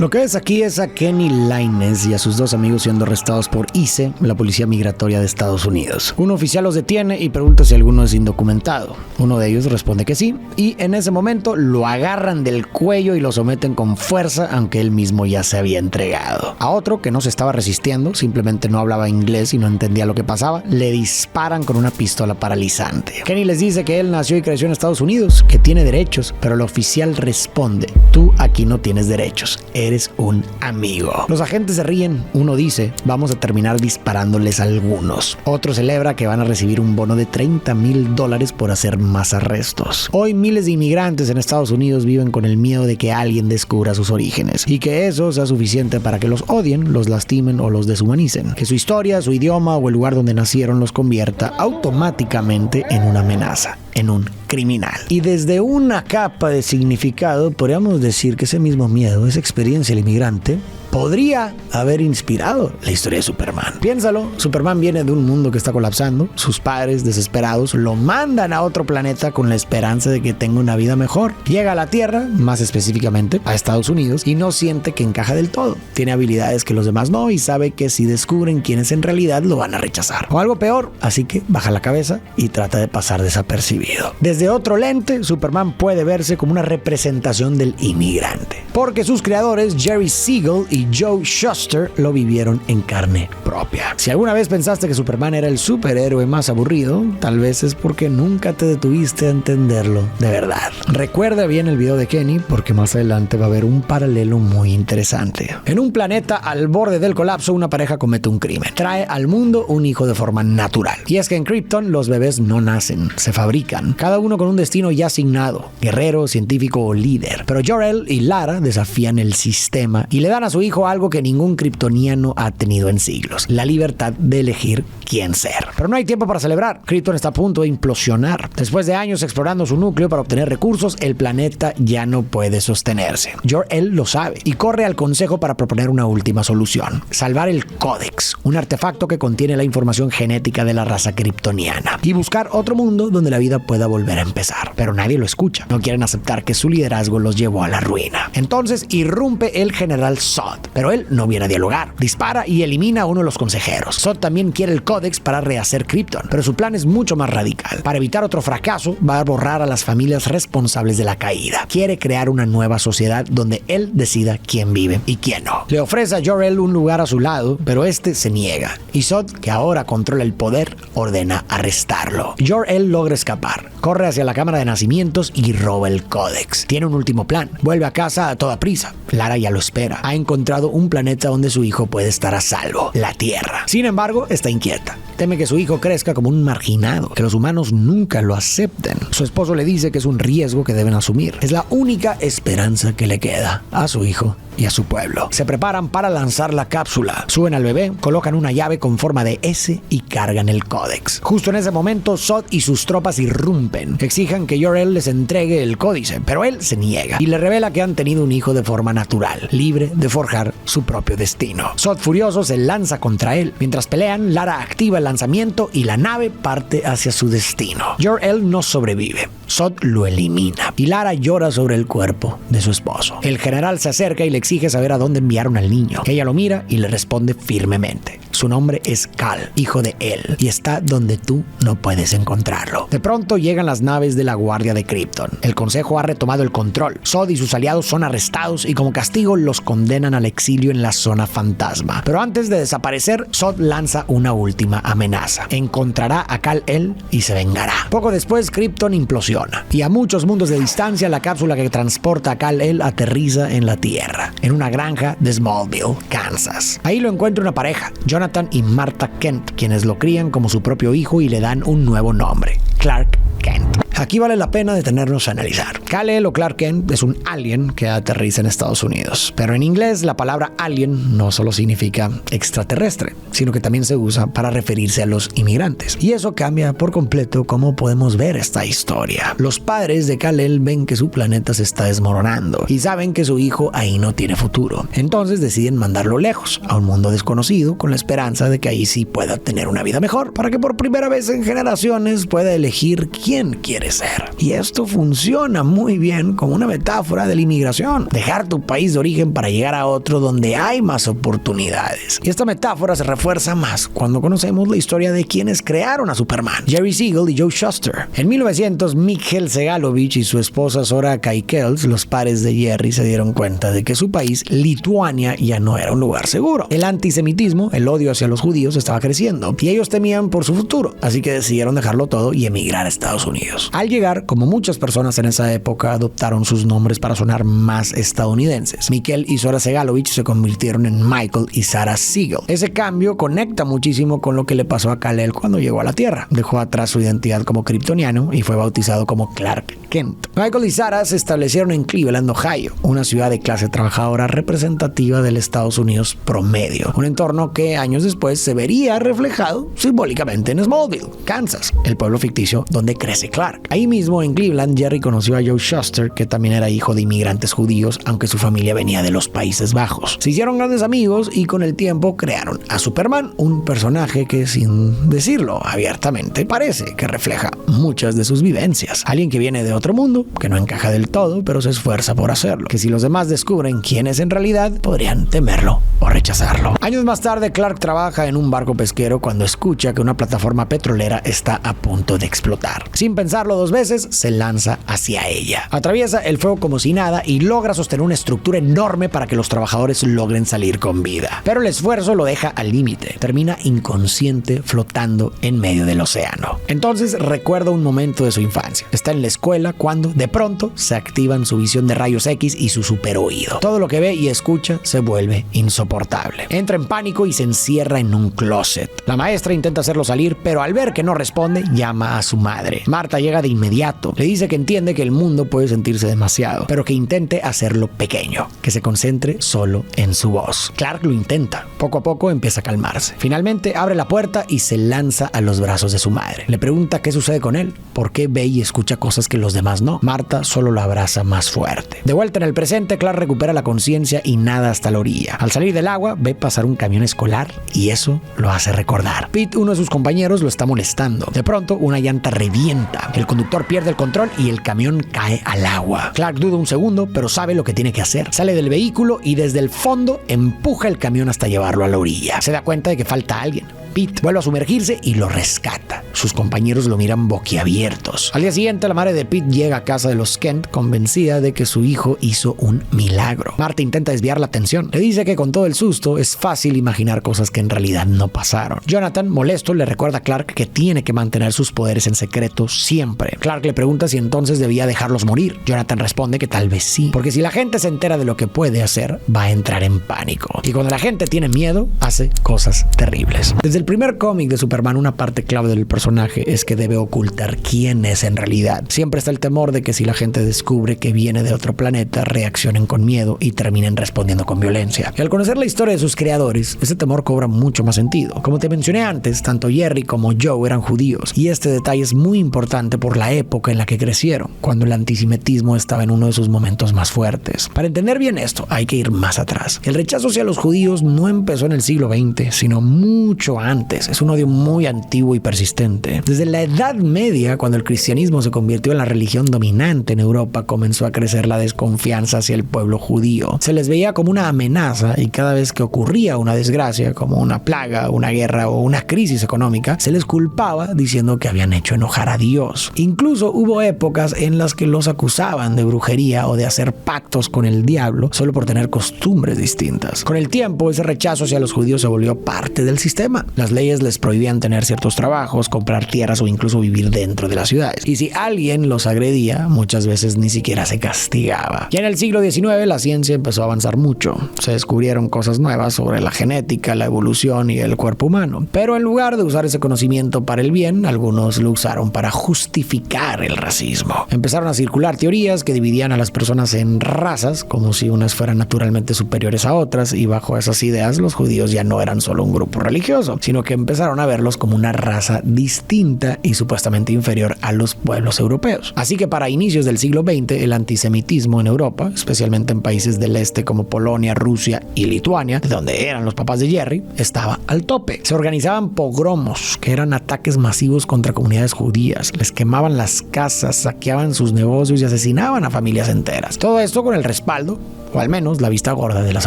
Lo que ves aquí es a Kenny Lainez y a sus dos amigos siendo arrestados por ICE, la policía migratoria de Estados Unidos. Un oficial los detiene y pregunta si alguno es indocumentado. Uno de ellos responde que sí, y en ese momento lo agarran del cuello y lo someten con fuerza, aunque él mismo ya se había entregado. A otro, que no se estaba resistiendo, simplemente no hablaba inglés y no entendía lo que pasaba, le disparan con una pistola paralizante. Kenny les dice que él nació y creció en Estados Unidos, que tiene derechos, pero el oficial responde: tú aquí no tienes derechos, eres un amigo. Los agentes se ríen. Uno dice: vamos a terminar disparándoles a algunos. Otro celebra que van a recibir un bono de $30,000 por hacer más arrestos. Hoy miles de inmigrantes en Estados Unidos viven con el miedo de que alguien descubra sus orígenes y que eso sea suficiente para que los odien, los lastimen o los deshumanicen. Que su historia, su idioma o el lugar donde nacieron los convierta automáticamente en una amenaza, en un criminal. Y desde una capa de significado podríamos decir que ese mismo miedo, esa experiencia del inmigrante, podría haber inspirado la historia de Superman. Piénsalo, Superman viene de un mundo que está colapsando, sus padres desesperados lo mandan a otro planeta con la esperanza de que tenga una vida mejor. Llega a la Tierra, más específicamente a Estados Unidos, y no siente que encaja del todo. Tiene habilidades que los demás no y sabe que si descubren quién es en realidad lo van a rechazar. O algo peor, así que baja la cabeza y trata de pasar desapercibido. Desde otro lente, Superman puede verse como una representación del inmigrante, porque sus creadores Jerry Siegel y Joe Shuster lo vivieron en carne propia. Si alguna vez pensaste que Superman era el superhéroe más aburrido, tal vez es porque nunca te detuviste a entenderlo de verdad. Recuerda bien el video de Kenny, porque más adelante va a haber un paralelo muy interesante. En un planeta al borde del colapso, una pareja comete un crimen. Trae al mundo un hijo de forma natural. Y es que en Krypton los bebés no nacen, se fabrican, cada uno con un destino ya asignado: guerrero, científico o líder. Pero Jor-El y Lara desafían el sistema y le dan a su hijo algo que ningún kryptoniano ha tenido en siglos: la libertad de elegir quién ser. Pero no hay tiempo para celebrar. Krypton está a punto de implosionar. Después de años explorando su núcleo para obtener recursos, el planeta ya no puede sostenerse. Jor-El lo sabe y corre al consejo para proponer una última solución: salvar el Códex, un artefacto que contiene la información genética de la raza kryptoniana, y buscar otro mundo donde la vida pueda volver a empezar. Pero nadie lo escucha. No quieren aceptar que su liderazgo los llevó a la ruina. Entonces irrumpe el general Zod, pero él no viene a dialogar. Dispara y elimina a uno de los consejeros. Zod también quiere el Códex para rehacer Krypton, pero su plan es mucho más radical. Para evitar otro fracaso, va a borrar a las familias responsables de la caída. Quiere crear una nueva sociedad donde él decida quién vive y quién no. Le ofrece a Jor-El un lugar a su lado, pero este se niega. Y Zod, que ahora controla el poder, ordena arrestarlo. Jor-El logra escapar. Corre hacia la cámara de nacimientos y roba el Códex. Tiene un último plan. Vuelve a casa a toda prisa. Lara ya lo espera. Ha encontrado un planeta donde su hijo puede estar a salvo: la Tierra. Sin embargo, está inquieta. Teme que su hijo crezca como un marginado, que los humanos nunca lo acepten. Su esposo le dice que es un riesgo que deben asumir. Es la única esperanza que le queda a su hijo y a su pueblo. Se preparan para lanzar la cápsula. Suben al bebé, colocan una llave con forma de S y cargan el Códex. Justo en ese momento, Zod y sus tropas irrumpen. Exigen que Jor-El les entregue el códice, pero él se niega y le revela que han tenido un hijo de forma natural, libre de forjar su propio destino. Zod, furioso, se lanza contra él. Mientras pelean, Lara activa el lanzamiento y la nave parte hacia su destino. Jor-El no sobrevive. Zod lo elimina y Lara llora sobre el cuerpo de su esposo. El general se acerca y le exige saber a dónde enviaron al niño. Ella lo mira y le responde firmemente: su nombre es Kal, hijo de él, y está donde tú no puedes encontrarlo. De pronto llegan las naves de la Guardia de Krypton. El Consejo ha retomado el control. Zod y sus aliados son arrestados y como castigo los condenan al exilio en la zona fantasma. Pero antes de desaparecer, Zod lanza una última amenaza: encontrará a Kal-El y se vengará. Poco después, Krypton implosiona y a muchos mundos de distancia la cápsula que transporta a Kal-El aterriza en la Tierra, en una granja de Smallville, Kansas. Ahí lo encuentra una pareja, Jonathan y Martha Kent, quienes lo crían como su propio hijo y le dan un nuevo nombre: Clark Kent. Aquí vale la pena detenernos a analizar. Kal-El o Clark Kent es un alien que aterriza en Estados Unidos, pero en inglés la palabra alien no solo significa extraterrestre, sino que también se usa para referirse a los inmigrantes. Y eso cambia por completo cómo podemos ver esta historia. Los padres de Kal-El ven que su planeta se está desmoronando y saben que su hijo ahí no tiene futuro. Entonces deciden mandarlo lejos, a un mundo desconocido, con la esperanza de que ahí sí pueda tener una vida mejor, para que por primera vez en generaciones pueda elegir quién quiere desaparecer. Y esto funciona muy bien como una metáfora de la inmigración. Dejar tu país de origen para llegar a otro donde hay más oportunidades. Y esta metáfora se refuerza más cuando conocemos la historia de quienes crearon a Superman, Jerry Siegel y Joe Shuster. En 1900, Mikhail Segalovich y su esposa Zora Kaikels, los padres de Jerry, se dieron cuenta de que su país, Lituania, ya no era un lugar seguro. El antisemitismo, el odio hacia los judíos, estaba creciendo y ellos temían por su futuro, así que decidieron dejarlo todo y emigrar a Estados Unidos. Al llegar, como muchas personas en esa época, adoptaron sus nombres para sonar más estadounidenses. Mikhail y Zora Segalovich se convirtieron en Michael y Sarah Siegel. Ese cambio conecta muchísimo con lo que le pasó a Kal-El cuando llegó a la Tierra. Dejó atrás su identidad como kryptoniano y fue bautizado como Clark Kent. Michael y Sarah se establecieron en Cleveland, Ohio, una ciudad de clase trabajadora representativa del Estados Unidos promedio, un entorno que años después se vería reflejado simbólicamente en Smallville, Kansas, el pueblo ficticio donde crece Clark. Ahí mismo en Cleveland, Jerry conoció a Joe Shuster, que también era hijo de inmigrantes judíos, aunque su familia venía de los Países Bajos. Se hicieron grandes amigos y con el tiempo crearon a Superman, un personaje que, sin decirlo abiertamente, parece que refleja muchas de sus vivencias. Alguien que viene de otro mundo, que no encaja del todo, pero se esfuerza por hacerlo. Que si los demás descubren quién es en realidad, podrían temerlo o rechazarlo. Años más tarde, Clark trabaja en un barco pesquero cuando escucha que una plataforma petrolera está a punto de explotar. Sin pensarlo dos veces, se lanza hacia ella. Atraviesa el fuego como si nada y logra sostener una estructura enorme para que los trabajadores logren salir con vida. Pero el esfuerzo lo deja al límite. Termina inconsciente flotando en medio del océano. Entonces recuerda un momento de su infancia. Está en la escuela cuando, de pronto, se activan su visión de rayos X y su superoído. Todo lo que ve y escucha se vuelve insoportable. Entra en pánico y se encierra en un closet. La maestra intenta hacerlo salir, pero al ver que no responde, llama a su madre. Marta llega de inmediato. Le dice que entiende que el mundo puede sentirse demasiado, pero que intente hacerlo pequeño, que se concentre solo en su voz. Clark lo intenta. Poco a poco empieza a calmarse. Finalmente abre la puerta y se lanza a los brazos de su madre. Le pregunta qué sucede con él, por qué ve y escucha cosas que los demás no. Marta solo lo abraza más fuerte. De vuelta en el presente, Clark recupera la conciencia y nada hasta la orilla. Al salir del agua, ve pasar un camión escolar y eso lo hace recordar. Pete, uno de sus compañeros, lo está molestando. De pronto, una llanta revienta. El conductor pierde el control y el camión cae al agua. Clark duda un segundo, pero sabe lo que tiene que hacer. Sale del vehículo y desde el fondo empuja el camión hasta llevarlo a la orilla. Se da cuenta de que falta alguien. Pete vuelve a sumergirse y lo rescata. Sus compañeros lo miran boquiabiertos. Al día siguiente, la madre de Pete llega a casa de los Kent convencida de que su hijo hizo un milagro. Marta intenta desviar la atención. Le dice que con todo el susto es fácil imaginar cosas que en realidad no pasaron. Jonathan, molesto, le recuerda a Clark que tiene que mantener sus poderes en secreto siempre. Clark le pregunta si entonces debía dejarlos morir. Jonathan responde que tal vez sí, porque si la gente se entera de lo que puede hacer, va a entrar en pánico. Y cuando la gente tiene miedo, hace cosas terribles. Desde el primer cómic de Superman, una parte clave del personaje es que debe ocultar quién es en realidad. Siempre está el temor de que si la gente descubre que viene de otro planeta, reaccionen con miedo y terminen respondiendo con violencia. Y al conocer la historia de sus creadores, ese temor cobra mucho más sentido. Como te mencioné antes, tanto Jerry como Joe eran judíos, y este detalle es muy importante por la época en la que crecieron, cuando el antisemitismo estaba en uno de sus momentos más fuertes. Para entender bien esto, hay que ir más atrás. El rechazo hacia los judíos no empezó en el siglo XX, sino mucho antes. Es un odio muy antiguo y persistente. Desde la Edad Media, cuando el cristianismo se convirtió en la religión dominante en Europa, comenzó a crecer la desconfianza hacia el pueblo judío. Se les veía como una amenaza y cada vez que ocurría una desgracia, como una plaga, una guerra o una crisis económica, se les culpaba diciendo que habían hecho enojar a Dios. Incluso hubo épocas en las que los acusaban de brujería o de hacer pactos con el diablo solo por tener costumbres distintas. Con el tiempo, ese rechazo hacia los judíos se volvió parte del sistema. Las leyes les prohibían tener ciertos trabajos, comprar tierras o incluso vivir dentro de las ciudades. Y si alguien los agredía, muchas veces ni siquiera se castigaba. Ya en el siglo XIX la ciencia empezó a avanzar mucho. Se descubrieron cosas nuevas sobre la genética, la evolución y el cuerpo humano. Pero en lugar de usar ese conocimiento para el bien, algunos lo usaron para justificar el racismo. Empezaron a circular teorías que dividían a las personas en razas, como si unas fueran naturalmente superiores a otras, y bajo esas ideas los judíos ya no eran solo un grupo religioso, sino que empezaron a verlos como una raza distinta y supuestamente inferior a los pueblos europeos. Así que para inicios del siglo XX, el antisemitismo en Europa, especialmente en países del este como Polonia, Rusia y Lituania, de donde eran los papás de Jerry, estaba al tope. Se organizaban pogromos, que eran ataques masivos contra comunidades judías, les quemaban las casas, saqueaban sus negocios y asesinaban a familias enteras. Todo esto con el respaldo, o al menos la vista gorda de las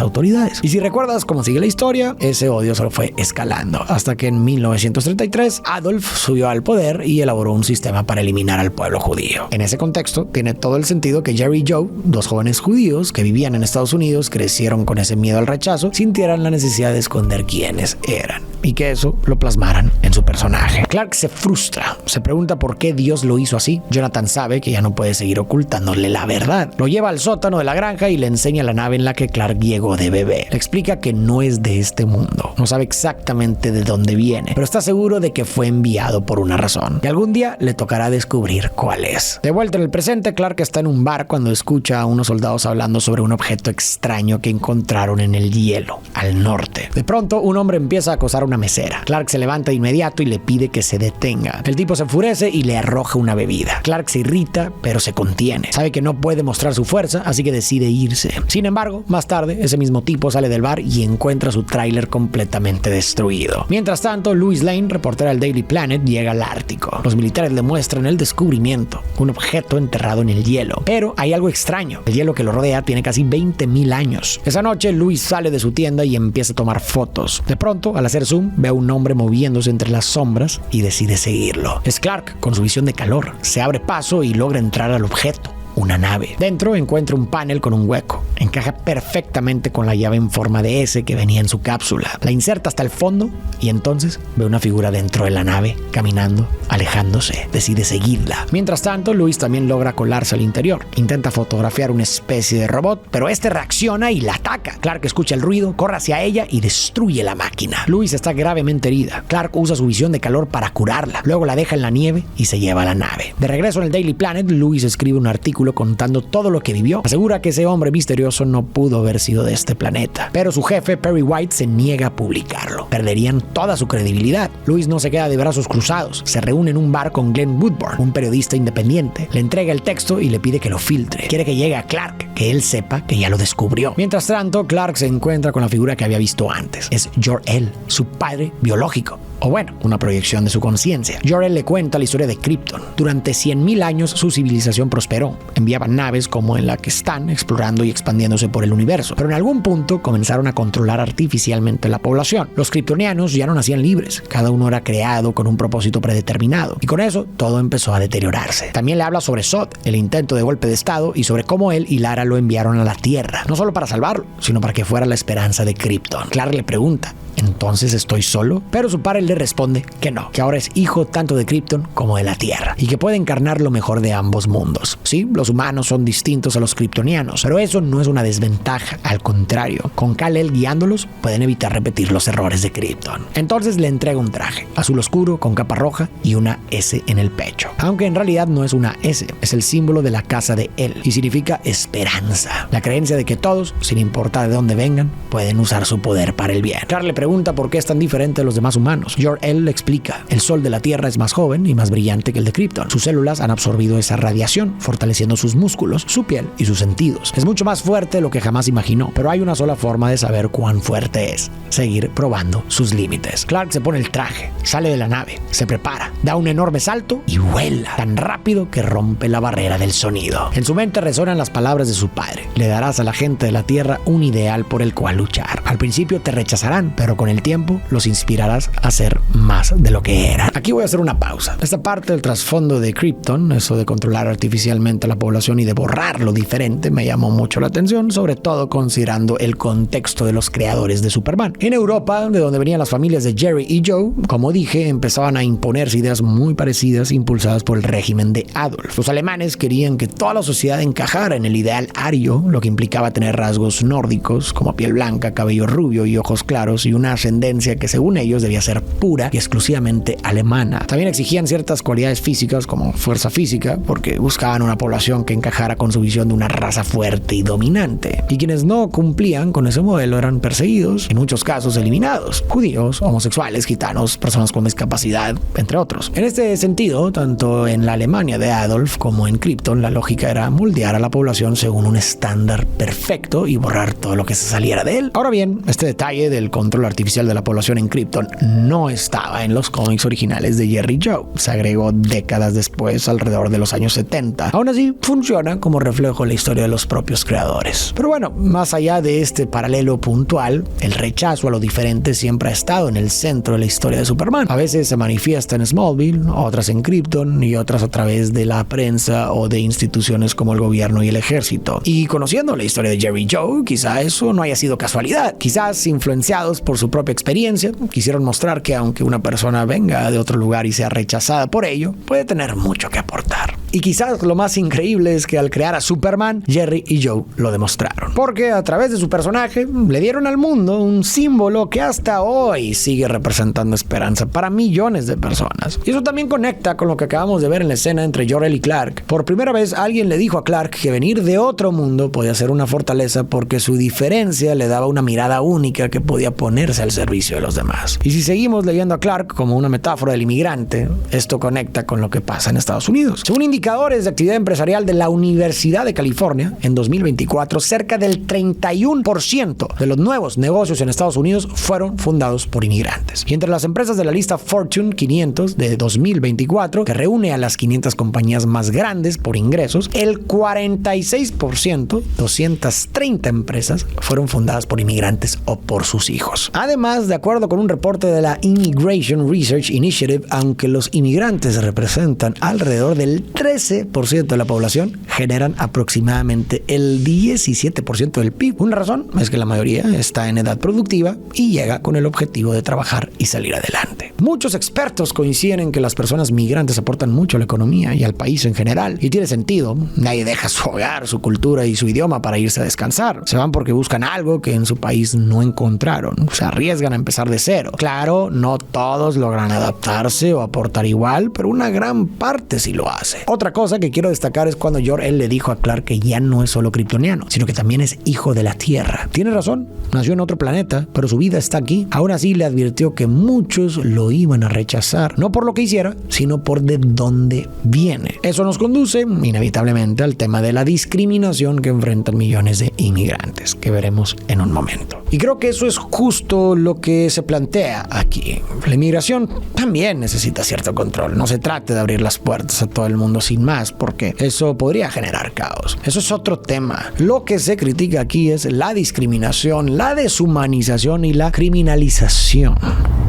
autoridades. Y si recuerdas cómo sigue la historia, ese odio solo fue escalando, hasta que en 1933 Adolf subió al poder y elaboró un sistema para eliminar al pueblo judío. En ese contexto, tiene todo el sentido que Jerry y Joe, dos jóvenes judíos que vivían en Estados Unidos, crecieron con ese miedo al rechazo, sintieran la necesidad de esconder quiénes eran, y que eso lo plasmaran en su personaje. Clark se frustra, se pregunta por qué Dios lo hizo así. Jonathan sabe que ya no puede seguir ocultándole la verdad. Lo lleva al sótano de la granja y le enseña la nave en la que Clark llegó de bebé. Le explica que no es de este mundo, no sabe exactamente de dónde viene, pero está seguro de que fue enviado por una razón, y algún día le tocará descubrir cuál es. De vuelta en el presente, Clark está en un bar cuando escucha a unos soldados hablando sobre un objeto extraño que encontraron en el hielo, al norte. De pronto, un hombre empieza a acosar a una mesera. Clark se levanta de inmediato y le pide que se detenga. El tipo se enfurece y le arroja una bebida. Clark se irrita, pero se contiene. Sabe que no puede mostrar su fuerza, así que decide irse. Sin embargo, más tarde, ese mismo tipo sale del bar y encuentra su tráiler completamente destruido. Mientras tanto, Lois Lane, reportera del Daily Planet, llega al Ártico. Los militares le muestran el descubrimiento, un objeto enterrado en el hielo. Pero hay algo extraño. El hielo que lo rodea tiene casi 20,000 años. Esa noche, Lois sale de su tienda y empieza a tomar fotos. De pronto, al hacer zoom, ve a un hombre moviéndose entre las sombras y decide seguirlo. Es Clark, con su visión de calor. Se abre paso y logra entrar al objeto. Una nave. Dentro encuentra un panel con un hueco. Encaja perfectamente con la llave en forma de S que venía en su cápsula. La inserta hasta el fondo y entonces ve una figura dentro de la nave, caminando, alejándose. Decide seguirla. Mientras tanto, Luis también logra colarse al interior. Intenta fotografiar una especie de robot, pero este reacciona y la ataca. Clark escucha el ruido, corre hacia ella y destruye la máquina. Luis está gravemente herida. Clark usa su visión de calor para curarla. Luego la deja en la nieve y se lleva a la nave. De regreso en el Daily Planet, Luis escribe un artículo contando todo lo que vivió. Asegura que ese hombre misterioso no pudo haber sido de este planeta, pero su jefe Perry White se niega a publicarlo. Perderían toda su credibilidad. Luis no se queda de brazos cruzados. Se reúne en un bar con Glenn Woodburn, un periodista independiente. Le entrega el texto y le pide que lo filtre. Quiere que llegue a Clark, que él sepa que ya lo descubrió. Mientras tanto, Clark se encuentra con la figura que había visto antes. Es Jor-El, su padre biológico. O bueno, una proyección de su conciencia. Jor-El le cuenta la historia de Krypton. Durante 100,000 años su civilización prosperó. Enviaban naves como en la que están, explorando y expandiéndose por el universo. Pero en algún punto comenzaron a controlar artificialmente la población. Los kryptonianos ya no nacían libres. Cada uno era creado con un propósito predeterminado. Y con eso, todo empezó a deteriorarse. También le habla sobre Zod, el intento de golpe de estado, y sobre cómo él y Lara lo enviaron a la Tierra. No solo para salvarlo, sino para que fuera la esperanza de Krypton. Clark le pregunta: ¿entonces estoy solo? Pero su padre le responde que no, que ahora es hijo tanto de Krypton como de la Tierra y que puede encarnar lo mejor de ambos mundos. Sí, los humanos son distintos a los kryptonianos, pero eso no es una desventaja, al contrario. Con Kal-El guiándolos, pueden evitar repetir los errores de Krypton. Entonces le entrega un traje, azul oscuro con capa roja y una S en el pecho. Aunque en realidad no es una S, es el símbolo de la casa de él y significa esperanza. La creencia de que todos, sin importar de dónde vengan, pueden usar su poder para el bien. Clark le pregunta por qué es tan diferente de los demás humanos. Jor-El le explica: el sol de la Tierra es más joven y más brillante que el de Krypton. Sus células han absorbido esa radiación, fortaleciendo sus músculos, su piel y sus sentidos. Es mucho más fuerte de lo que jamás imaginó, pero hay una sola forma de saber cuán fuerte es: seguir probando sus límites. Clark se pone el traje, sale de la nave, se prepara, da un enorme salto y vuela tan rápido que rompe la barrera del sonido. En su mente resuenan las palabras de su padre: le darás a la gente de la Tierra un ideal por el cual luchar. Al principio te rechazarán, pero con el tiempo los inspirarás a ser más de lo que eran. Aquí voy a hacer una pausa. Esta parte del trasfondo de Krypton, eso de controlar artificialmente a la población y de borrar lo diferente, me llamó mucho la atención, sobre todo considerando el contexto de los creadores de Superman. En Europa, de donde venían las familias de Jerry y Joe, como dije, empezaban a imponerse ideas muy parecidas impulsadas por el régimen de Adolf. Los alemanes querían que toda la sociedad encajara en el ideal ario, lo que implicaba tener rasgos nórdicos como piel blanca, cabello rubio y ojos claros, y una ascendencia que según ellos debía ser pura y exclusivamente alemana. También exigían ciertas cualidades físicas como fuerza física, porque buscaban una población que encajara con su visión de una raza fuerte y dominante. Y quienes no cumplían con ese modelo eran perseguidos, en muchos casos eliminados: judíos, homosexuales, gitanos, personas con discapacidad, entre otros. En este sentido, tanto en la Alemania de Adolf como en Krypton, la lógica era moldear a la población según un estándar perfecto y borrar todo lo que se saliera de él. Ahora bien, este detalle del control artificial de la población en Krypton no estaba en los cómics originales de Jerry Joe. Se agregó décadas después, alrededor de los años 70. Aún así, funciona como reflejo de la historia de los propios creadores. Pero bueno, más allá de este paralelo puntual, el rechazo a lo diferente siempre ha estado en el centro de la historia de Superman. A veces se manifiesta en Smallville, otras en Krypton y otras a través de la prensa o de instituciones como el gobierno y el ejército. Y conociendo la historia de Jerry Joe, quizá eso no haya sido casualidad. Quizás influenciados por su propia experiencia, quisieron mostrar que aunque una persona venga de otro lugar y sea rechazada por ello, puede tener mucho que aportar. Y quizás lo más increíble es que al crear a Superman, Jerry y Joe lo demostraron. Porque a través de su personaje le dieron al mundo un símbolo que hasta hoy sigue representando esperanza para millones de personas. Y eso también conecta con lo que acabamos de ver en la escena entre Jor-El y Clark. Por primera vez alguien le dijo a Clark que venir de otro mundo podía ser una fortaleza porque su diferencia le daba una mirada única que podía ponerse al servicio de los demás. Y si seguimos leyendo a Clark como una metáfora del inmigrante, esto conecta con lo que pasa en Estados Unidos. Según indicadores de actividad empresarial de la Universidad de California, en 2024, cerca del 31% de los nuevos negocios en Estados Unidos fueron fundados por inmigrantes. Y entre las empresas de la lista Fortune 500 de 2024, que reúne a las 500 compañías más grandes por ingresos, el 46%, 230 empresas, fueron fundadas por inmigrantes o por sus hijos. Además, de acuerdo con un reporte de la Immigration Research Initiative, aunque los inmigrantes representan alrededor del 13% de la población, generan aproximadamente el 17% del PIB. Una razón es que la mayoría está en edad productiva y llega con el objetivo de trabajar y salir adelante. Muchos expertos coinciden en que las personas migrantes aportan mucho a la economía y al país en general. Y tiene sentido. Nadie deja su hogar, su cultura y su idioma para irse a descansar. Se van porque buscan algo que en su país no encontraron. Se arriesgan a empezar de cero. Claro, no todos logran adaptarse o aportar igual, pero una gran parte sí lo hace. Otra cosa que quiero destacar es cuando Jor-El le dijo a Clark que ya no es solo kryptoniano, sino que también es hijo de la Tierra. Tiene razón, nació en otro planeta, pero su vida está aquí. Aún así le advirtió que muchos lo iban a rechazar, no por lo que hiciera, sino por de dónde viene. Eso nos conduce inevitablemente al tema de la discriminación que enfrentan millones de inmigrantes, que veremos en un momento. Y creo que eso es justo lo que se plantea aquí. La inmigración también necesita cierto control. No se trata de abrir las puertas a todo el mundo sin más, porque eso podría generar caos. Eso es otro tema. Lo que se critica aquí es la discriminación, la deshumanización y la criminalización.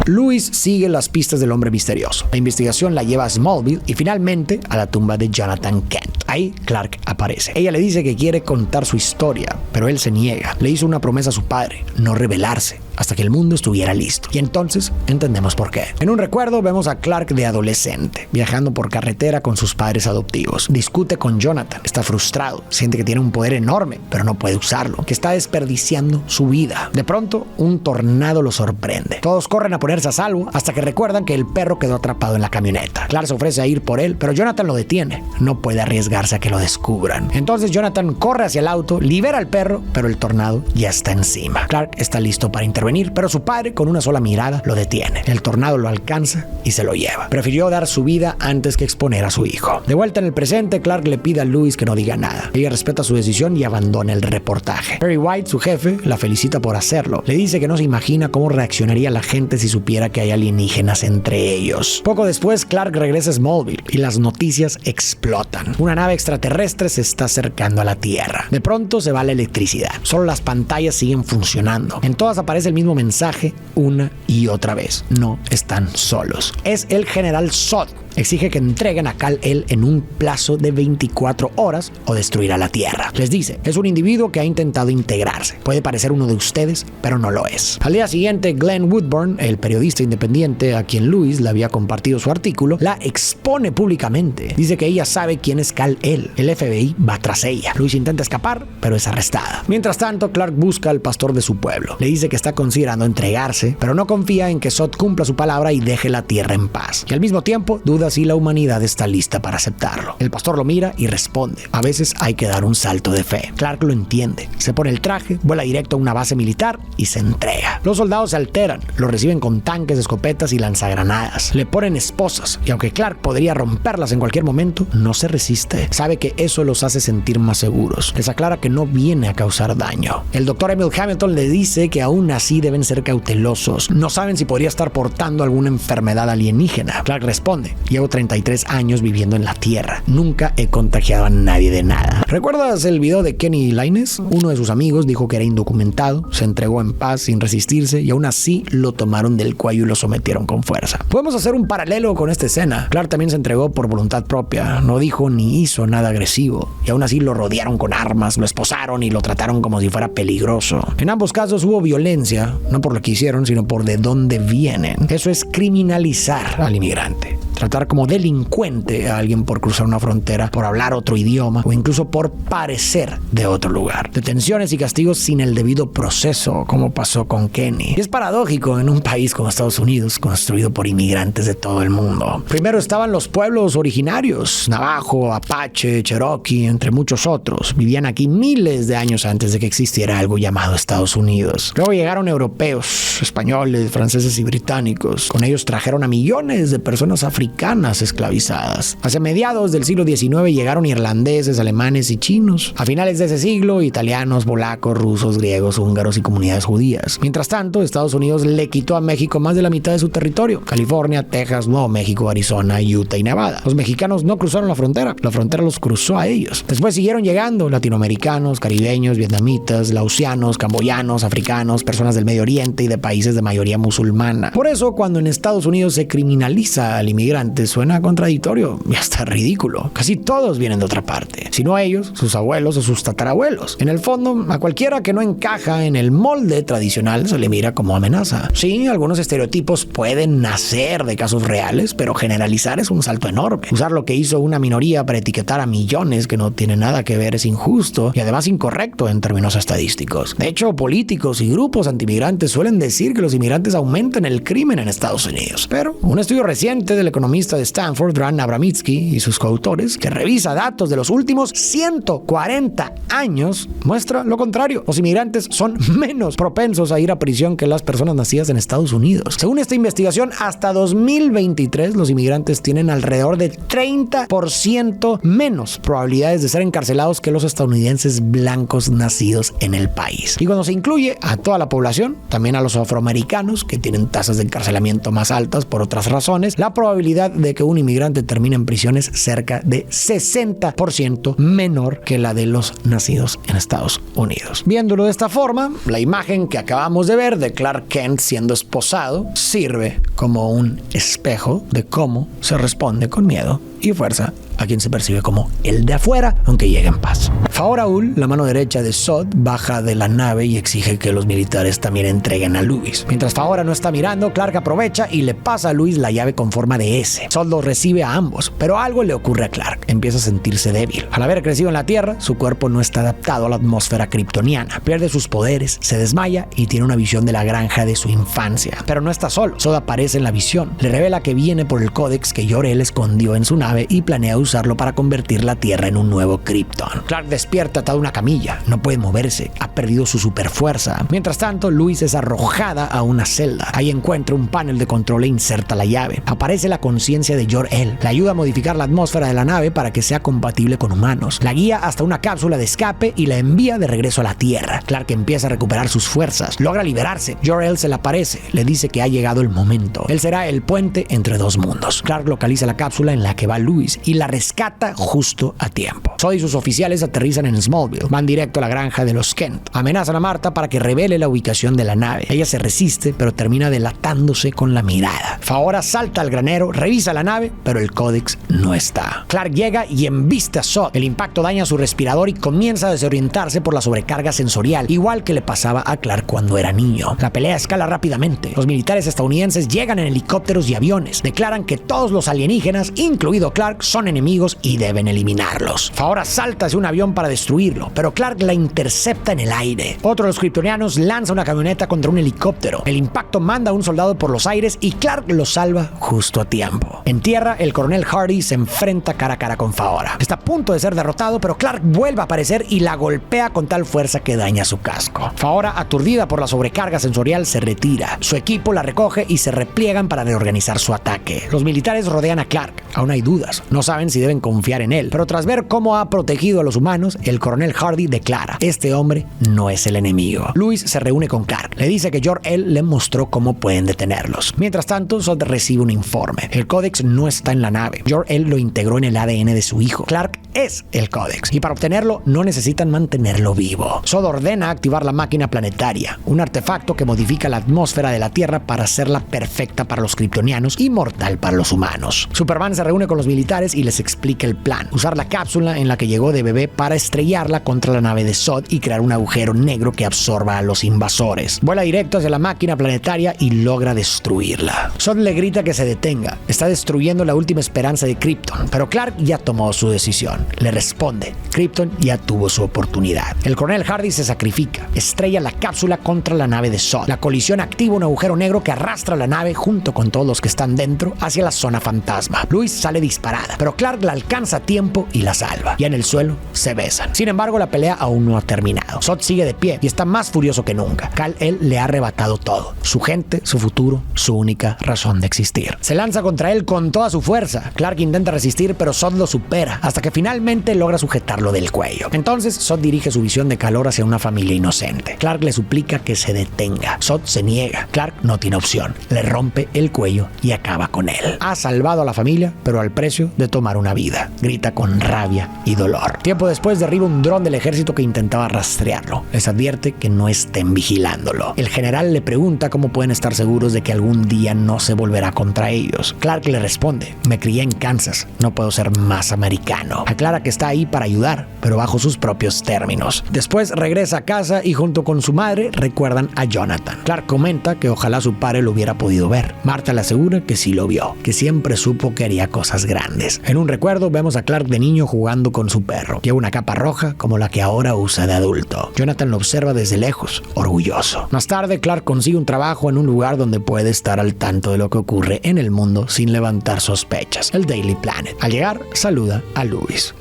Lois sigue las pistas del hombre misterioso. La investigación la lleva a Smallville y finalmente a la tumba de Jonathan Kent. Ahí Clark aparece. Ella le dice que quiere contar su historia, pero él se niega. Le hizo una promesa a su padre: no revelarse hasta que el mundo estuviera listo. Y entonces entendemos por qué. En un recuerdo vemos a Clark de adolescente, viajando por carretera con sus padres adoptivos. Discute con Jonathan, está frustrado, siente que tiene un poder enorme, pero no puede usarlo, que está desperdiciando su vida. De pronto, un tornado lo sorprende. Todos corren a ponerse a salvo hasta que recuerdan que el perro quedó atrapado en la camioneta. Clark se ofrece a ir por él, pero Jonathan lo detiene. No puede arriesgarse a que lo descubran. Entonces Jonathan corre hacia el auto, libera al perro, pero el tornado ya está encima. Clark está listo para intervenir, pero su padre con una sola mirada lo detiene. El tornado lo alcanza y se lo lleva. Prefirió dar su vida antes que exponer a su hijo. De vuelta en el presente, Clark le pide a Lois que no diga nada. Ella respeta su decisión y abandona el reportaje. Perry White, su jefe, la felicita por hacerlo. Le dice que no se imagina cómo reaccionaría la gente si supiera que hay alienígenas entre ellos. Poco después, Clark regresa a Smallville y las noticias explotan. Una nave extraterrestre se está acercando a la Tierra. De pronto se va la electricidad. Solo las pantallas siguen funcionando. En todas aparece el mismo mensaje una y otra vez: no están solos. Es el general Zod, Exige que entreguen a Kal-El en un plazo de 24 horas o destruirá la Tierra. Les dice, es un individuo que ha intentado integrarse. Puede parecer uno de ustedes, pero no lo es. Al día siguiente, Glenn Woodburn, el periodista independiente a quien Lewis le había compartido su artículo, la expone públicamente. Dice que ella sabe quién es Kal-El. El FBI va tras ella. Lewis intenta escapar, pero es arrestada. Mientras tanto, Clark busca al pastor de su pueblo. Le dice que está considerando entregarse, pero no confía en que Zod cumpla su palabra y deje la Tierra en paz. Y al mismo tiempo, duda si la humanidad está lista para aceptarlo. El pastor lo mira y responde, a veces hay que dar un salto de fe. Clark lo entiende. Se pone el traje, vuela directo a una base militar y se entrega. Los soldados se alteran, lo reciben con tanques, escopetas y lanzagranadas. Le ponen esposas y aunque Clark podría romperlas en cualquier momento, no se resiste. Sabe que eso los hace sentir más seguros. Les aclara que no viene a causar daño. El doctor Emil Hamilton le dice que aún así deben ser cautelosos. No saben si podría estar portando alguna enfermedad alienígena. Clark responde, llevo 33 años viviendo en la Tierra. Nunca he contagiado a nadie de nada. ¿Recuerdas el video de Kenny Lainez? Uno de sus amigos dijo que era indocumentado, se entregó en paz sin resistirse y aún así lo tomaron del cuello y lo sometieron con fuerza. Podemos hacer un paralelo con esta escena. Clark también se entregó por voluntad propia, no dijo ni hizo nada agresivo y aún así lo rodearon con armas, lo esposaron y lo trataron como si fuera peligroso. En ambos casos hubo violencia, no por lo que hicieron, sino por de dónde vienen. Eso es criminalizar al inmigrante. Tratar como delincuente a alguien por cruzar una frontera, por hablar otro idioma o incluso por parecer de otro lugar. Detenciones y castigos sin el debido proceso, como pasó con Kenny. Y es paradójico en un país como Estados Unidos, construido por inmigrantes de todo el mundo. Primero estaban los pueblos originarios, Navajo, Apache, Cherokee, entre muchos otros. Vivían aquí miles de años antes de que existiera algo llamado Estados Unidos. Luego llegaron europeos, españoles, franceses y británicos. Con ellos trajeron a millones de personas africanas esclavizadas. Hacia mediados del siglo XIX llegaron irlandeses, alemanes y chinos. A finales de ese siglo, italianos, polacos, rusos, griegos, húngaros y comunidades judías. Mientras tanto, Estados Unidos le quitó a México más de la mitad de su territorio. California, Texas, Nuevo México, Arizona, Utah y Nevada. Los mexicanos no cruzaron la frontera los cruzó a ellos. Después siguieron llegando latinoamericanos, caribeños, vietnamitas, laosianos, camboyanos, africanos, personas del Medio Oriente y de países de mayoría musulmana. Por eso, cuando en Estados Unidos se criminaliza al inmigrante, suena contradictorio y hasta ridículo. Casi todos vienen de otra parte. Si no ellos, sus abuelos o sus tatarabuelos. En el fondo, a cualquiera que no encaja en el molde tradicional se le mira como amenaza. Sí, algunos estereotipos pueden nacer de casos reales, pero generalizar es un salto enorme. Usar lo que hizo una minoría para etiquetar a millones que no tienen nada que ver es injusto y además incorrecto en términos estadísticos. De hecho, políticos y grupos antimigrantes suelen decir que los inmigrantes aumentan el crimen en Estados Unidos. Pero un estudio reciente del economista de Stanford, Dan Abramitsky, y sus coautores, que revisa datos de los últimos 140 años, muestra lo contrario. Los inmigrantes son menos propensos a ir a prisión que las personas nacidas en Estados Unidos. Según esta investigación, hasta 2023 los inmigrantes tienen alrededor de 30% menos probabilidades de ser encarcelados que los estadounidenses blancos nacidos en el país. Y cuando se incluye a toda la población, también a los afroamericanos, que tienen tasas de encarcelamiento más altas por otras razones, la probabilidad de que un inmigrante termine en prisión es cerca de 60% menor que la de los nacidos en Estados Unidos. Viéndolo de esta forma, la imagen que acabamos de ver de Clark Kent siendo esposado sirve como un espejo de cómo se responde con miedo y fuerza a quien se percibe como el de afuera, aunque llegue en paz. Faoraul, la mano derecha de Zod, baja de la nave y exige que los militares también entreguen a Lewis. Mientras Faora no está mirando, Clark aprovecha y le pasa a Lewis la llave con forma de S. Zod los recibe a ambos, pero algo le ocurre a Clark. Empieza a sentirse débil. Al haber crecido en la Tierra, su cuerpo no está adaptado a la atmósfera kryptoniana. Pierde sus poderes, se desmaya y tiene una visión de la granja de su infancia. Pero no está solo. Zod aparece en la visión. Le revela que viene por el códex que Jor-El escondió en su nave y planea usarlo para convertir la Tierra en un nuevo Krypton. Clark despierta atado a una camilla, no puede moverse, ha perdido su superfuerza. Mientras tanto, Lewis es arrojada a una celda. Ahí encuentra un panel de control e inserta la llave. Aparece la conciencia de Jor-El. Le ayuda a modificar la atmósfera de la nave para que sea compatible con humanos. La guía hasta una cápsula de escape y la envía de regreso a la Tierra. Clark empieza a recuperar sus fuerzas. Logra liberarse. Jor-El se le aparece. Le dice que ha llegado el momento. Él será el puente entre dos mundos. Clark localiza la cápsula en la que va Lewis y la rescata justo a tiempo. Zod y sus oficiales aterrizan en Smallville. Van directo a la granja de los Kent. Amenazan a Marta para que revele la ubicación de la nave. Ella se resiste, pero termina delatándose con la mirada. Faora salta al granero, revisa la nave, pero el Codex no está. Clark llega y embiste a Zod. El impacto daña su respirador y comienza a desorientarse por la sobrecarga sensorial, igual que le pasaba a Clark cuando era niño. La pelea escala rápidamente. Los militares estadounidenses llegan en helicópteros y aviones. Declaran que todos los alienígenas, incluido Clark, son enemigos y deben eliminarlos. Faora salta hacia un avión para destruirlo, pero Clark la intercepta en el aire. Otro de los kryptonianos lanza una camioneta contra un helicóptero. El impacto manda a un soldado por los aires y Clark lo salva justo a tiempo. En tierra, el coronel Hardy se enfrenta cara a cara con Faora. Está a punto de ser derrotado, pero Clark vuelve a aparecer y la golpea con tal fuerza que daña su casco. Faora, aturdida por la sobrecarga sensorial, se retira. Su equipo la recoge y se repliegan para reorganizar su ataque. Los militares rodean a Clark. Aún hay dudas. No saben si deben confiar en él. Pero tras ver cómo ha protegido a los humanos, el coronel Hardy declara: este hombre no es el enemigo. Louis se reúne con Clark. Le dice que Jor-El le mostró cómo pueden detenerlos. Mientras tanto, Zod recibe un informe. El Codex no está en la nave. Jor-El lo integró en el ADN de su hijo. Clark es el Codex. Y para obtenerlo, no necesitan mantenerlo vivo. Zod ordena activar la máquina planetaria, un artefacto que modifica la atmósfera de la Tierra para hacerla perfecta para los kryptonianos y mortal para los humanos. Superman se reúne con los militares y les explica el plan: usar la cápsula en la que llegó de bebé para estrellarla contra la nave de Zod y crear un agujero negro que absorba a los invasores. Vuela directo hacia la máquina planetaria y logra destruirla. Zod le grita que se detenga. Está destruyendo la última esperanza de Krypton, pero Clark ya tomó su decisión. Le responde: Krypton ya tuvo su oportunidad. El coronel Hardy se sacrifica. Estrella la cápsula contra la nave de Zod. La colisión activa un agujero negro que arrastra la nave junto con todos los que están dentro hacia la zona fantasma. Louis sale disparada, pero Clark la alcanza a tiempo y la salva. Ya en el suelo se besan. Sin embargo, la pelea aún no ha terminado. Zod sigue de pie y está más furioso que nunca. Kal-El le ha arrebatado todo: su gente, su futuro, su única razón de existir. Se lanza contra él con toda su fuerza. Clark intenta resistir, pero Zod lo supera hasta que finalmente logra sujetarlo del cuello. Entonces Zod dirige su visión de calor hacia una familia inocente. Clark le suplica que se detenga. Zod se niega. Clark no tiene opción. Le rompe el cuello y acaba con él. Ha salvado a la familia, pero al precio de tomar una vida. Grita con rabia y dolor. Tiempo después derriba un dron del ejército que intentaba rastrearlo. Les advierte que no estén vigilándolo. El general le pregunta cómo pueden estar seguros de que algún día no se volverá contra ellos. Clark le responde: me crié en Kansas, no puedo ser más americano. Aclara que está ahí para ayudar, pero bajo sus propios términos. Después regresa a casa y junto con su madre recuerdan a Jonathan. Clark comenta que ojalá su padre lo hubiera podido ver. Marta le asegura que sí lo vio, que siempre supo que haría cosas grandes. En un recuerdo vemos a Clark de niño jugando con su perro. Lleva una capa roja como la que ahora usa de adulto. Jonathan lo observa desde lejos, orgulloso. Más tarde, Clark consigue un trabajo en un lugar donde puede estar al tanto de lo que ocurre en el mundo sin levantar sospechas: el Daily Planet. Al llegar, saluda a Louis.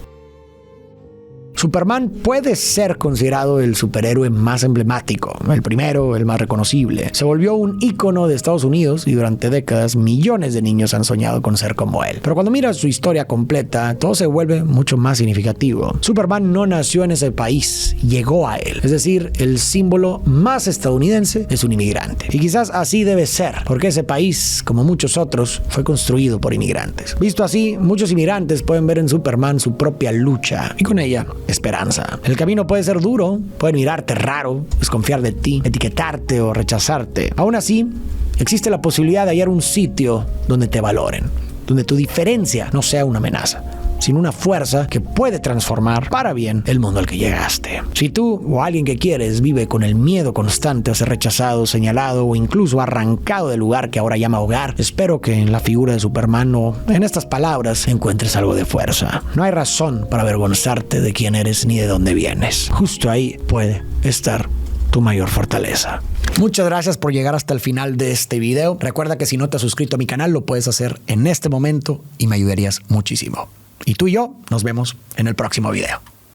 Superman puede ser considerado el superhéroe más emblemático, el primero, el más reconocible. Se volvió un ícono de Estados Unidos y durante décadas millones de niños han soñado con ser como él. Pero cuando miras su historia completa, todo se vuelve mucho más significativo. Superman no nació en ese país, llegó a él. Es decir, el símbolo más estadounidense es un inmigrante. Y quizás así debe ser, porque ese país, como muchos otros, fue construido por inmigrantes. Visto así, muchos inmigrantes pueden ver en Superman su propia lucha y con ella esperanza. El camino puede ser duro, pueden mirarte raro, desconfiar de ti, etiquetarte o rechazarte. Aún así, existe la posibilidad de hallar un sitio donde te valoren, donde tu diferencia no sea una amenaza, sino una fuerza que puede transformar para bien el mundo al que llegaste. Si tú o alguien que quieres vive con el miedo constante a ser rechazado, señalado o incluso arrancado del lugar que ahora llama hogar, espero que en la figura de Superman o en estas palabras encuentres algo de fuerza. No hay razón para avergonzarte de quién eres ni de dónde vienes. Justo ahí puede estar tu mayor fortaleza. Muchas gracias por llegar hasta el final de este video. Recuerda que si no te has suscrito a mi canal, lo puedes hacer en este momento y me ayudarías muchísimo. Y tú y yo nos vemos en el próximo video.